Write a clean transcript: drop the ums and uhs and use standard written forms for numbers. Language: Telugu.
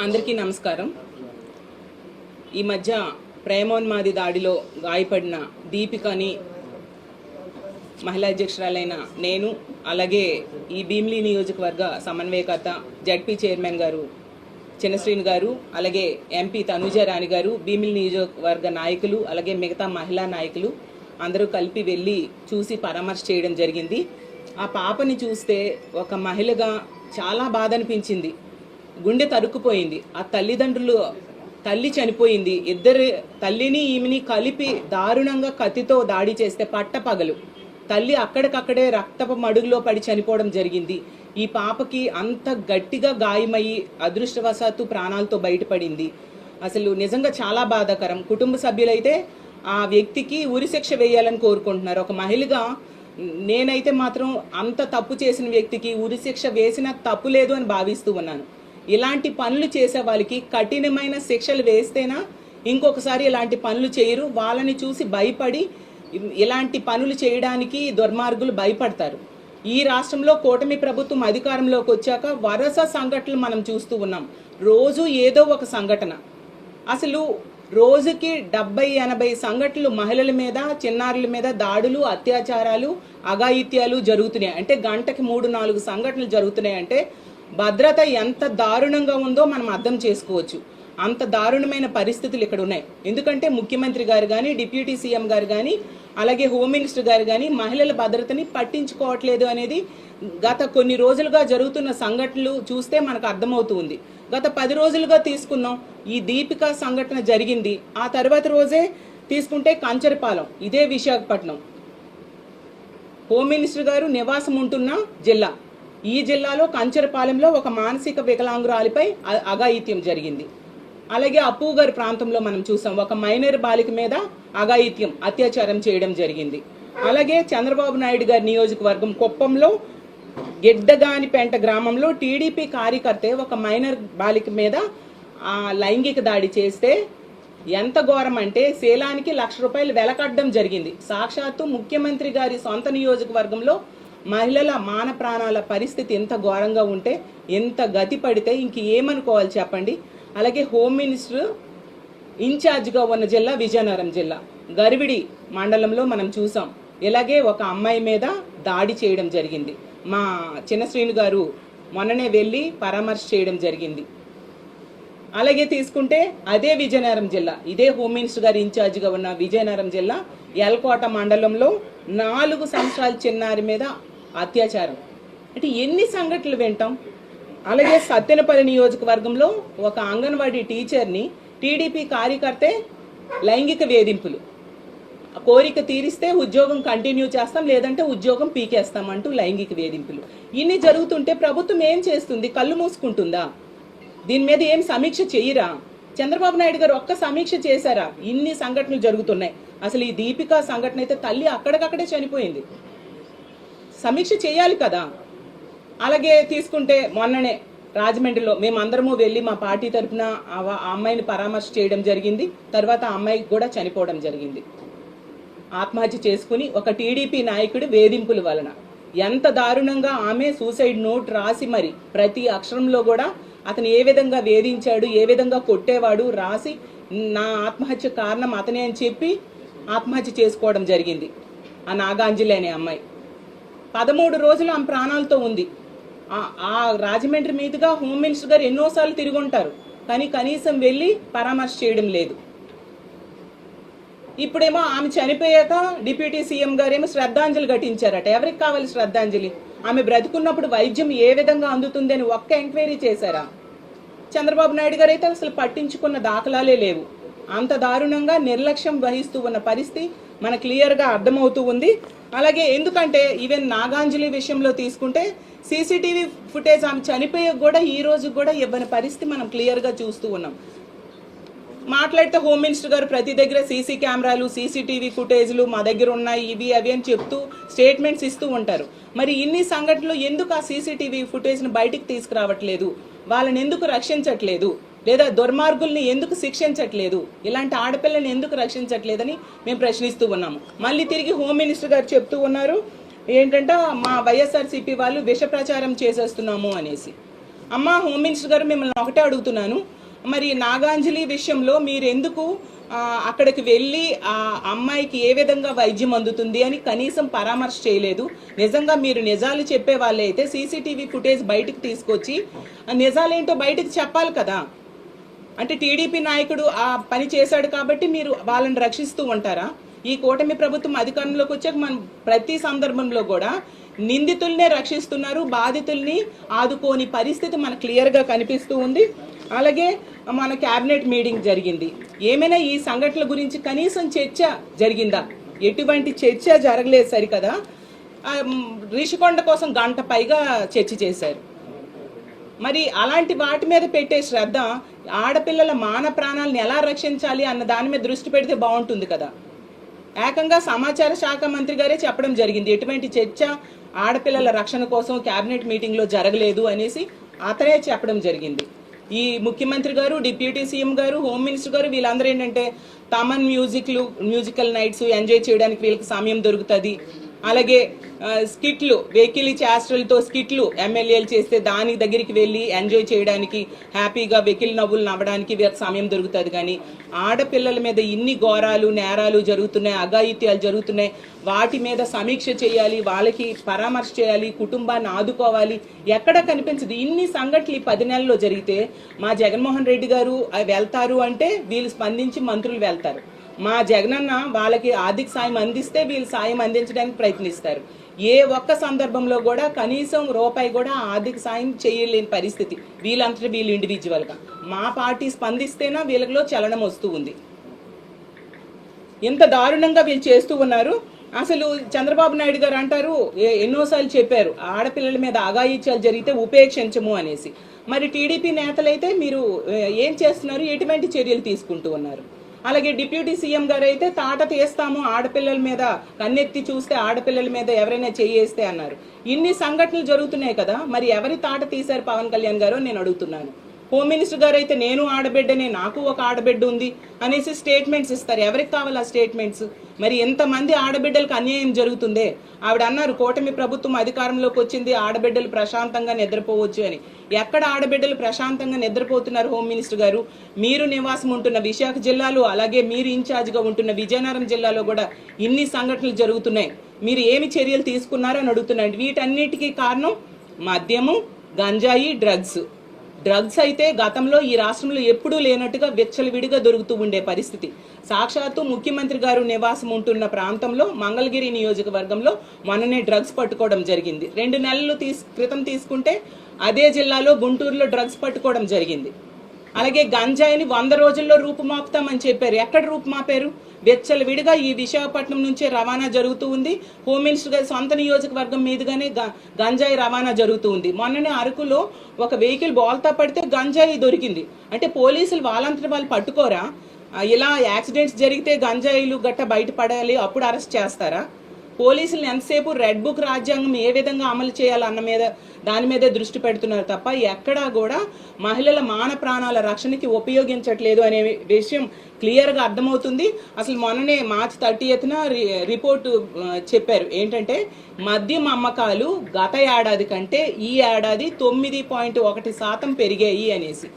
అందరికీ నమస్కారం. ఈ మధ్య ప్రేమోన్మాది దాడిలో గాయపడిన దీపికని మహిళా అధ్యక్షురాలైన నేను, అలాగే ఈ భీమిలి నియోజకవర్గ సమన్వయకర్త జడ్పీ చైర్మన్ గారు చిన్నశ్రీని గారు, అలాగే ఎంపీ తనుజారాణి గారు, భీమిలి నియోజకవర్గ నాయకులు, అలాగే మిగతా మహిళా నాయకులు అందరూ కలిపి వెళ్ళి చూసి పరామర్శ చేయడం జరిగింది. ఆ పాపని చూస్తే ఒక మహిళగా చాలా బాధ అనిపించింది. గుండె తరుక్కుపోయింది. ఆ తల్లి చనిపోయింది. ఇద్దరు తల్లిని ఈమెని కలిపి దారుణంగా కత్తితో దాడి చేస్తే పట్టపగలు తల్లి అక్కడికక్కడే రక్తపు మడుగులో పడి చనిపోవడం జరిగింది. ఈ పాపకి అంత గట్టిగా గాయమయ్యి అదృష్టవశాత్తు ప్రాణాలతో బయటపడింది. అసలు నిజంగా చాలా బాధాకరం. కుటుంబ సభ్యులైతే ఆ వ్యక్తికి ఉరిశిక్ష వేయాలని కోరుకుంటున్నారు. ఒక మహిళగా నేనైతే మాత్రం అంత తప్పు చేసిన వ్యక్తికి ఉరిశిక్ష వేసిన తప్పు లేదు అని భావిస్తూ ఉన్నాను. ఇలాంటి పనులు చేసే వాళ్ళకి కఠినమైన శిక్షలు వేస్తేనా ఇంకొకసారి ఇలాంటి పనులు చేయరు. వాళ్ళని చూసి భయపడి ఇలాంటి పనులు చేయడానికి దుర్మార్గులు భయపడతారు. ఈ రాష్ట్రంలో కూటమి ప్రభుత్వం అధికారంలోకి వచ్చాక వరుస సంఘటనలు మనం చూస్తూ ఉన్నాం. రోజు ఏదో ఒక సంఘటన. అసలు రోజుకి 70-80 సంఘటనలు మహిళల మీద, చిన్నారుల మీద దాడులు, అత్యాచారాలు, అఘాయిత్యాలు జరుగుతున్నాయి. అంటే గంటకి 3-4 సంఘటనలు జరుగుతున్నాయి. అంటే భద్రత ఎంత దారుణంగా ఉందో మనం అర్థం చేసుకోవచ్చు. అంత దారుణమైన పరిస్థితులు ఇక్కడ ఉన్నాయి. ఎందుకంటే ముఖ్యమంత్రి గారు కానీ, డిప్యూటీ సీఎం గారు కానీ, అలాగే హోమ్ మినిస్టర్ గారు కానీ మహిళల భద్రతని పట్టించుకోవట్లేదు అనేది గత కొన్ని రోజులుగా జరుగుతున్న సంఘటనలు చూస్తే మనకు అర్థమవుతుంది. గత 10 రోజులుగా తీసుకున్నాం. ఈ దీపిక సంఘటన జరిగింది. ఆ తర్వాత రోజే తీసుకుంటే కంచరపాలెం, ఇదే విశాఖపట్నం, హోమ్ మినిస్టర్ గారు నివాసం ఉంటున్న జిల్లా. ఈ జిల్లాలో కంచరపాలెంలో ఒక మానసిక వికలాంగురాలిపై అఘాయిత్యం జరిగింది. అలాగే అప్పుగారి ప్రాంతంలో మనం చూసాం, ఒక మైనర్ బాలిక మీద అఘాయిత్యం, అత్యాచారం చేయడం జరిగింది. అలాగే చంద్రబాబు నాయుడు గారి నియోజకవర్గం కుప్పంలో గిడ్డగానిపేంట గ్రామంలో టీడీపీ కార్యకర్తే ఒక మైనర్ బాలిక మీద లైంగిక దాడి చేస్తే ఎంత ఘోరం అంటే శీలానికి ₹1,00,000 వెలకట్టడం జరిగింది. సాక్షాత్తు ముఖ్యమంత్రి గారి సొంత నియోజకవర్గంలో మహిళల మాన ప్రాణాల పరిస్థితి ఎంత ఘోరంగా ఉంటే, ఎంత గతి పడితే ఇంక ఏమనుకోవాలి చెప్పండి. అలాగే హోమ్ మినిస్టర్ ఇన్ఛార్జ్గా ఉన్న జిల్లా విజయనగరం జిల్లా గరివిడి మండలంలో మనం చూసాం. ఇలాగే ఒక అమ్మాయి మీద దాడి చేయడం జరిగింది. మా చిన్నశ్రీని గారు మొన్ననే వెళ్ళి పరామర్శ చేయడం జరిగింది. అలాగే తీసుకుంటే అదే విజయనగరం జిల్లా, ఇదే హోమ్ మినిస్టర్ గారు ఇన్ఛార్జిగా ఉన్న విజయనగరం జిల్లా ఎల్కోట మండలంలో 4 సంవత్సరాల చిన్నారి మీద అత్యాచారం. అంటే ఎన్ని సంఘటనలు వింటాం. అలాగే సత్తెనపల్లి నియోజకవర్గంలో ఒక అంగన్వాడీ టీచర్ని టీడీపీ కార్యకర్తే లైంగిక వేధింపులు, కోరిక తీరిస్తే ఉద్యోగం కంటిన్యూ చేస్తాం, లేదంటే ఉద్యోగం పీకేస్తాం అంటూ లైంగిక వేధింపులు. ఇన్ని జరుగుతుంటే ప్రభుత్వం ఏం చేస్తుంది? కళ్ళు మూసుకుంటుందా? దీని మీద ఏం సమీక్ష చేయరా? చంద్రబాబు నాయుడు గారు ఒక్క సమీక్ష చేశారా? ఇన్ని సంఘటనలు జరుగుతున్నాయి. అసలు ఈ దీపిక సంఘటన అయితే తల్లి అక్కడికక్కడే చనిపోయింది. సమీక్ష చేయాలి కదా. అలాగే తీసుకుంటే మొన్ననే రాజమండ్రిలో మేమందరము వెళ్ళి మా పార్టీ తరఫున ఆ అమ్మాయిని పరామర్శ చేయడం జరిగింది. తర్వాత ఆ అమ్మాయికి కూడా చనిపోవడం జరిగింది. ఆత్మహత్య చేసుకుని ఒక టీడీపీ నాయకుడి వేధింపుల వలన. ఎంత దారుణంగా ఆమె సూసైడ్ నోట్ రాసి మరి ప్రతి అక్షరంలో కూడా అతను ఏ విధంగా వేధించాడు, ఏ విధంగా కొట్టేవాడు రాసి నా ఆత్మహత్య కారణం అతనే అని చెప్పి ఆత్మహత్య చేసుకోవడం జరిగింది. ఆ నాగాంజలి అనే అమ్మాయి 13 రోజులు ఆమె ప్రాణాలతో ఉంది. ఆ రాజమండ్రి మీదుగా హోమ్ మినిస్టర్ గారు ఎన్నోసార్లు తిరిగి ఉంటారు, కానీ కనీసం వెళ్ళి పరామర్శ చేయడం లేదు. ఇప్పుడేమో ఆమె చనిపోయాక డిప్యూటీ సీఎం గారేమో శ్రద్ధాంజలి ఘటించారట. ఎవరికి కావాలి శ్రద్ధాంజలి? ఆమె బ్రతుకున్నప్పుడు వైద్యం ఏ విధంగా అందుతుంది అని ఒక్క ఎంక్వైరీ చేశారా? చంద్రబాబు నాయుడు గారు అయితే అసలు పట్టించుకున్న దాఖలాలే లేవు. అంత దారుణంగా నిర్లక్ష్యం వహిస్తూ ఉన్న పరిస్థితి మనకు క్లియర్గా అర్థమవుతూ ఉంది. అలాగే ఎందుకంటే ఈవెన్ నాగాంజలి విషయంలో తీసుకుంటే సీసీటీవీ ఫుటేజ్ ఆమె చనిపోయే కూడా ఈ రోజు కూడా ఇవ్వని పరిస్థితి మనం క్లియర్గా చూస్తూ ఉన్నాం. మాట్లాడితే హోమ్ మినిస్టర్ గారు ప్రతి దగ్గర సీసీ కెమెరాలు, సీసీటీవీ ఫుటేజ్లు మా దగ్గర ఉన్నాయి, ఇవి అవి అని చెప్తూ స్టేట్మెంట్స్ ఇస్తూ ఉంటారు. మరి ఇన్ని సంఘటనలు ఎందుకు ఆ సీసీటీవీ ఫుటేజ్ని బయటికి తీసుకురావట్లేదు? వాళ్ళని ఎందుకు రక్షించట్లేదు? లేదా దుర్మార్గుల్ని ఎందుకు శిక్షించట్లేదు? ఇలాంటి ఆడపిల్లని ఎందుకు రక్షించట్లేదని మేము ప్రశ్నిస్తూ ఉన్నాము. మళ్ళీ తిరిగి హోమ్ మినిస్టర్ గారు చెప్తూ ఉన్నారు ఏంటంటే మా వైఎస్ఆర్సీపీ వాళ్ళు విష ప్రచారం చేసేస్తున్నాము అనేసి. అమ్మ హోమ్ మినిస్టర్ గారు మిమ్మల్ని ఒకటే అడుగుతున్నాను, మరి నాగాంజలి విషయంలో మీరు ఎందుకు అక్కడికి వెళ్ళి ఆ అమ్మాయికి ఏ విధంగా వైద్యం అందుతుంది అని కనీసం పరామర్శ చేయలేదు? నిజంగా మీరు నిజాలు చెప్పే వాళ్ళే అయితే సీసీటీవీ ఫుటేజ్ బయటకు తీసుకొచ్చి నిజాలేంటో బయటకు చెప్పాలి కదా. అంటే టీడీపీ నాయకుడు ఆ పని చేశాడు కాబట్టి మీరు వాళ్ళని రక్షిస్తూ ఉంటారా? ఈ కూటమి ప్రభుత్వం అధికారంలోకి వచ్చాక మనం ప్రతి సందర్భంలో కూడా నిందితుల్నే రక్షిస్తున్నారు, బాధితుల్ని ఆదుకోని పరిస్థితి మనకు క్లియర్గా కనిపిస్తూ ఉంది. అలాగే మన క్యాబినెట్ మీటింగ్ జరిగింది, ఏమైనా ఈ సంఘటనల గురించి కనీసం చర్చ జరిగిందా? ఎటువంటి చర్చ జరగలేదు సరికదా. రిషికొండ కోసం గంట పైగా చర్చ చేశారు. మరి అలాంటి వాటి మీద పెట్టే శ్రద్ధ ఆడపిల్లల మాన ప్రాణాలను ఎలా రక్షించాలి అన్న దాని మీద దృష్టి పెడితే బాగుంటుంది కదా. ఏకంగా సమాచార శాఖ మంత్రి గారే చెప్పడం జరిగింది, ఎటువంటి చర్చ ఆడపిల్లల రక్షణ కోసం క్యాబినెట్ మీటింగ్లో జరగలేదు అనేసి అతనే చెప్పడం జరిగింది. ఈ ముఖ్యమంత్రి గారు, డిప్యూటీ సీఎం గారు, హోమ్ మినిస్టర్ గారు వీళ్ళందరూ ఏంటంటే తమన్ మ్యూజికల్ నైట్స్ ఎంజాయ్ చేయడానికి వీళ్ళకి సమయం దొరుకుతుంది. అలాగే స్కిట్లు, వెకిలి చేష్టలతో స్కిట్లు ఎమ్మెల్యేలు చేస్తే దాని దగ్గరికి వెళ్ళి ఎంజాయ్ చేయడానికి, హ్యాపీగా వెకిలి నవ్వులు నవ్వడానికి వీళ్ళకి సమయం దొరుకుతుంది. కానీ ఆడపిల్లల మీద ఇన్ని ఘోరాలు నేరాలు జరుగుతున్నాయి, అఘాయిత్యాలు జరుగుతున్నాయి, వాటి మీద సమీక్ష చేయాలి, వాళ్ళకి పరామర్శ చేయాలి, కుటుంబాన్ని ఆదుకోవాలి, ఎక్కడ కనిపించదు. ఇన్ని సంఘటనలు ఈ 10 నెలల్లో జరిగితే మా జగన్మోహన్ రెడ్డి గారు వెళ్తారు అంటే వీళ్ళు స్పందించి మంత్రులు వెళ్తారు. మా జగనన్న వాళ్ళకి ఆర్థిక సాయం అందిస్తే వీళ్ళు సాయం అందించడానికి ప్రయత్నిస్తారు. ఏ ఒక్క సందర్భంలో కూడా కనీసం రూపాయి కూడా ఆర్థిక సాయం చేయలేని పరిస్థితి వీళ్ళంతటా వీళ్ళు ఇండివిజువల్గా. మా పార్టీ స్పందిస్తేనా వీళ్ళలో చలనం వస్తూ ఉంది. ఎంత దారుణంగా వీళ్ళు చేస్తూ ఉన్నారు. అసలు చంద్రబాబు నాయుడు గారు అంటారు, ఎన్నోసార్లు చెప్పారు ఆడపిల్లల మీద అఘాయిత్యాలు జరిగితే ఉపేక్షించము అనేసి. మరి టీడీపీ నేతలైతే మీరు ఏం చేస్తున్నారు, ఎటువంటి చర్యలు తీసుకుంటూ ఉన్నారు? అలాగే డిప్యూటీ సీఎం గారు అయితే తాట తీస్తాము, ఆడపిల్లల మీద కన్నెత్తి చూస్తే ఆడపిల్లల మీద ఎవరైనా చేయేస్తే అన్నారు. ఇన్ని సంఘటనలు జరుగుతున్నాయి కదా, మరి ఎవరి తాట తీశారు పవన్ కళ్యాణ్ గారు నేను అడుగుతున్నాను. హోమ్ మినిస్టర్ గారు అయితే నేను ఆడబిడ్డనే, నాకు ఒక ఆడబిడ్డ ఉంది అనేసి స్టేట్మెంట్స్ ఇస్తారు. ఎవరికి కావాలి ఆ స్టేట్మెంట్స్? మరి ఎంతమంది ఆడబిడ్డలకు అన్యాయం జరుగుతుందే. ఆవిడ అన్నారు కూటమి ప్రభుత్వం అధికారంలోకి వచ్చింది, ఆడబిడ్డలు ప్రశాంతంగా నిద్రపోవచ్చు అని. ఎక్కడ ఆడబిడ్డలు ప్రశాంతంగా నిద్రపోతున్నారు హోమ్ మినిస్టర్ గారు? మీరు నివాసం ఉంటున్న విశాఖ జిల్లాలో, అలాగే మీరు ఇన్ఛార్జ్గా ఉంటున్న విజయనగరం జిల్లాలో కూడా ఇన్ని సంఘటనలు జరుగుతున్నాయి. మీరు ఏమి చర్యలు తీసుకున్నారని అడుగుతున్నాండి. వీటన్నిటికీ కారణం మద్యము, గంజాయి, డ్రగ్స్ అయితే గతంలో ఈ రాష్ట్రంలో ఎప్పుడూ లేనట్టుగా విచ్చలవిడిగా దొరుకుతూ ఉండే పరిస్థితి. సాక్షాత్తు ముఖ్యమంత్రి గారు నివాసం ఉంటున్న ప్రాంతంలో మంగళగిరి నియోజకవర్గంలో మొన్ననే డ్రగ్స్ పట్టుకోవడం జరిగింది. 2 నెలల క్రితం తీసుకుంటే అదే జిల్లాలో గుంటూరులో డ్రగ్స్ పట్టుకోవడం జరిగింది. అలాగే గంజాయిని 100 రోజుల్లో రూపుమాపుతామని చెప్పారు. ఎక్కడ రూపుమాపారు? విచ్చలవిడిగా ఈ విశాఖపట్నం నుంచే రవాణా జరుగుతూ ఉంది. హోమ్ మినిస్టర్ గారి సొంత నియోజకవర్గం మీదుగానే గంజాయి రవాణా జరుగుతూ ఉంది. మొన్ననే అరకులో ఒక వెహికల్ బోల్తా పడితే గంజాయి దొరికింది. అంటే పోలీసులు వాళ్ళంతటి వాళ్ళు పట్టుకోరా? ఇలా యాక్సిడెంట్స్ జరిగితే గంజాయిలు గట్ట బయటపడాలి, అప్పుడు అరెస్ట్ చేస్తారా? పోలీసులు ఎంతసేపు రెడ్ బుక్ రాజ్యాంగం ఏ విధంగా అమలు చేయాలన్న దాని మీదే దృష్టి పెడుతున్నారు తప్ప ఎక్కడా కూడా మహిళల మాన ప్రాణాల రక్షణకి ఉపయోగించట్లేదు అనే విషయం క్లియర్గా అర్థమవుతుంది. అసలు మొన్ననే మార్చి 30న రిపోర్టు చెప్పారు ఏంటంటే మద్యం అమ్మకాలు గత ఏడాది కంటే ఈ ఏడాది 9.1% పెరిగాయి అనేసి.